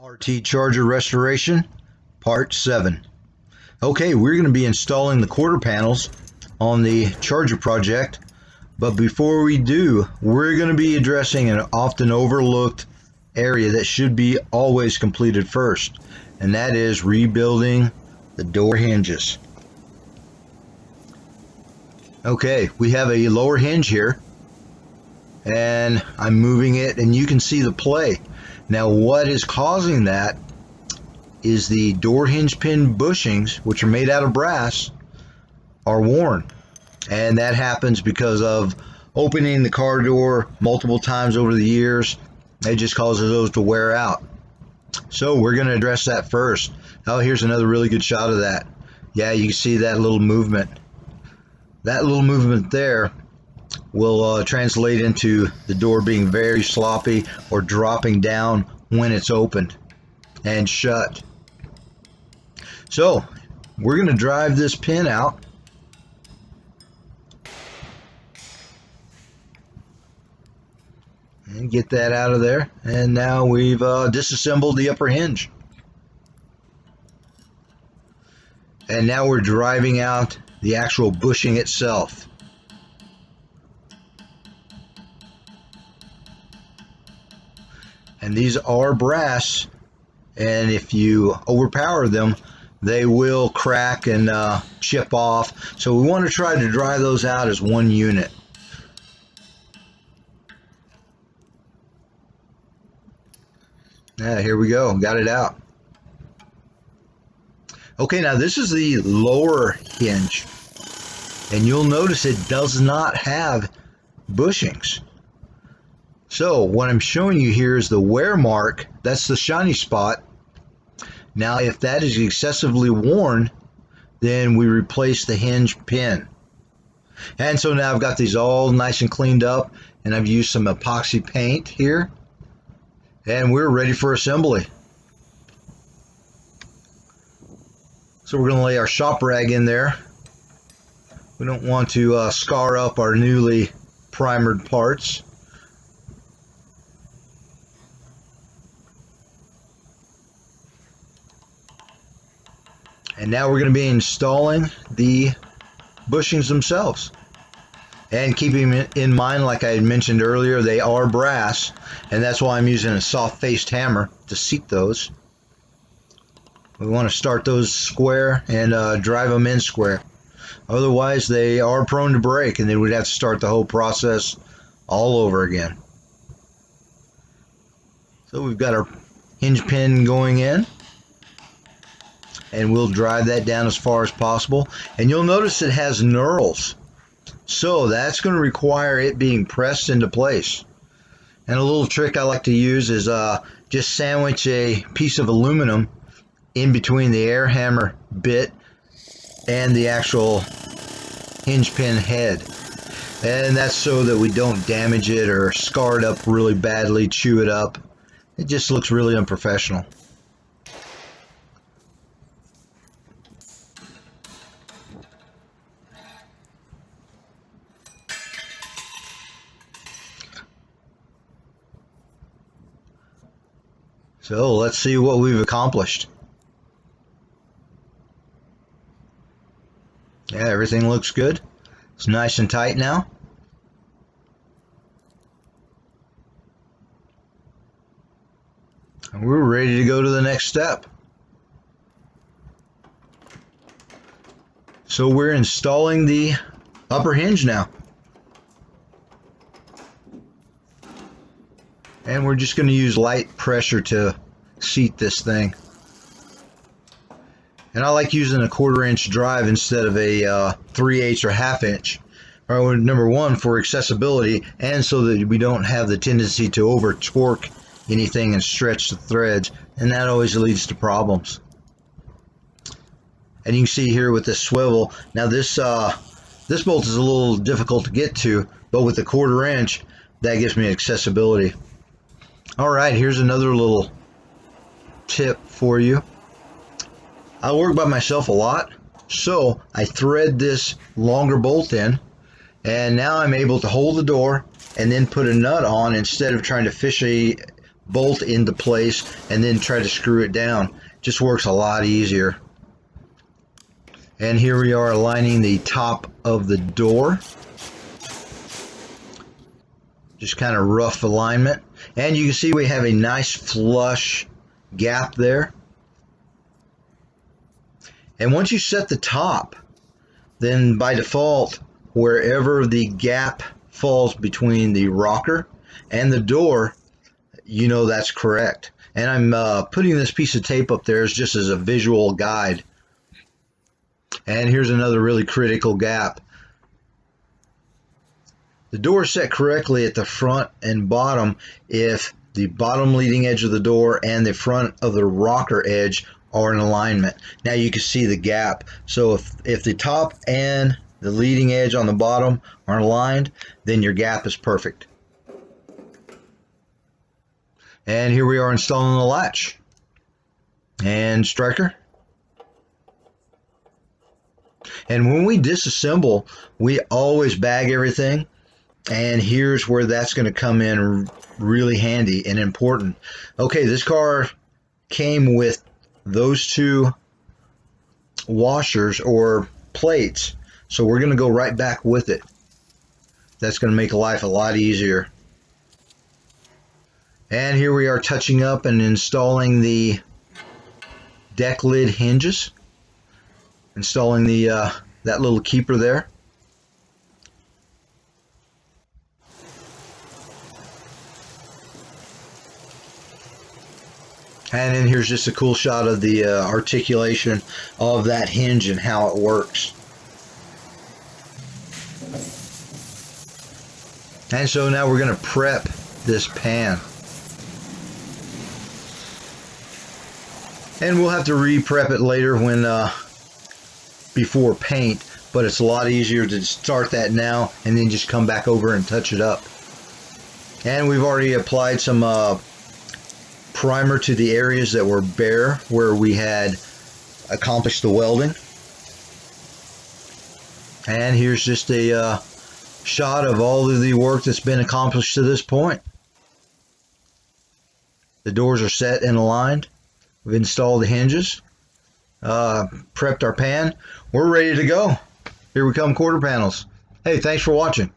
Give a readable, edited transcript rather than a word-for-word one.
RT Charger Restoration, Part 7. Okay, we're going to be installing the quarter panels on the charger project, but before we do, we're going to be addressing an often overlooked area that should be always completed first, and that is rebuilding the door hinges. Okay, we have a lower hinge here, and I'm moving it, and you can see the play. Now what is causing that is the door hinge pin bushings, which are made out of brass, are worn. And that happens because of opening the car door multiple times over the years. It just causes those to wear out. So we're going to address that first. Oh, here's another really good shot of that. Yeah, you can see that little movement. That little movement there will translate into the door being very sloppy or dropping down when it's opened and shut. So we're going to drive this pin out. And get that out of there. And now we've disassembled the upper hinge. And now we're driving out the actual bushing itself. And these are brass, and if you overpower them, they will crack and chip off. So we want to try to dry those out as one unit. Yeah, here we go. Got it out. Okay, now this is the lower hinge, and you'll notice it does not have bushings. So what I'm showing you here is the wear mark. That's the shiny spot. Now if that is excessively worn, then we replace the hinge pin. And so now I've got these all nice and cleaned up, and I've used some epoxy paint here, and we're ready for assembly. So we're going to lay our shop rag in there. We don't want to scar up our newly primered parts. And now we're going to be installing the bushings themselves. And keeping in mind, like I had mentioned earlier, they are brass, and that's why I'm using a soft-faced hammer to seat those. We want to start those square and drive them in square. Otherwise, they are prone to break, and then we'd have to start the whole process all over again. So we've got our hinge pin going in, and we'll drive that down as far as possible. And you'll notice it has knurls, so that's going to require it being pressed into place. And a little trick I like to use is just sandwich a piece of aluminum in between the air hammer bit and the actual hinge pin head. And that's so that we don't damage it or scar it up really badly, chew it up. It just looks really unprofessional. So let's see what we've accomplished. Yeah, everything looks good. It's nice and tight now. And we're ready to go to the next step. So we're installing the upper hinge now. And we're just going to use light pressure to seat this thing. And I like using a 1/4 inch drive instead of a 3/8 or 1/2 inch. Number one, for accessibility, and so that we don't have the tendency to over torque anything and stretch the threads, and that always leads to problems. And you can see here with this swivel, now this bolt is a little difficult to get to, but with the 1/4 inch, that gives me accessibility. Alright, here's another little tip for you. I work by myself a lot, so I thread this longer bolt in, and now I'm able to hold the door and then put a nut on instead of trying to fish bolt into place and then try to screw it down. Just works a lot easier. And here we are aligning the top of the door. Just kind of rough alignment. And you can see we have a nice flush gap there. And once you set the top, then by default, wherever the gap falls between the rocker and the door, you know that's correct. And I'm putting this piece of tape up there just as a visual guide. And here's another really critical gap. The door is set correctly at the front and bottom if the bottom leading edge of the door and the front of the rocker edge are in alignment. Now you can see the gap. So if the top and the leading edge on the bottom are aligned, then your gap is perfect. And here we are installing the latch and striker. And when we disassemble, we always bag everything. And here's where that's going to come in really handy and important. Okay, this car came with those two washers or plates, so we're going to go right back with it. That's going to make life a lot easier. And here we are touching up and installing the deck lid hinges, installing the that little keeper there. And then here's just a cool shot of the articulation of that hinge and how it works. And so now we're going to prep this pan. And we'll have to re-prep it later when before paint, but it's a lot easier to start that now and then just come back over and touch it up. And we've already applied some primer to the areas that were bare where we had accomplished the welding. And here's just a shot of all of the work that's been accomplished to this point. The doors are set and aligned. We've installed the hinges, prepped our pan. We're ready to go. Here we come, quarter panels. Hey, thanks for watching.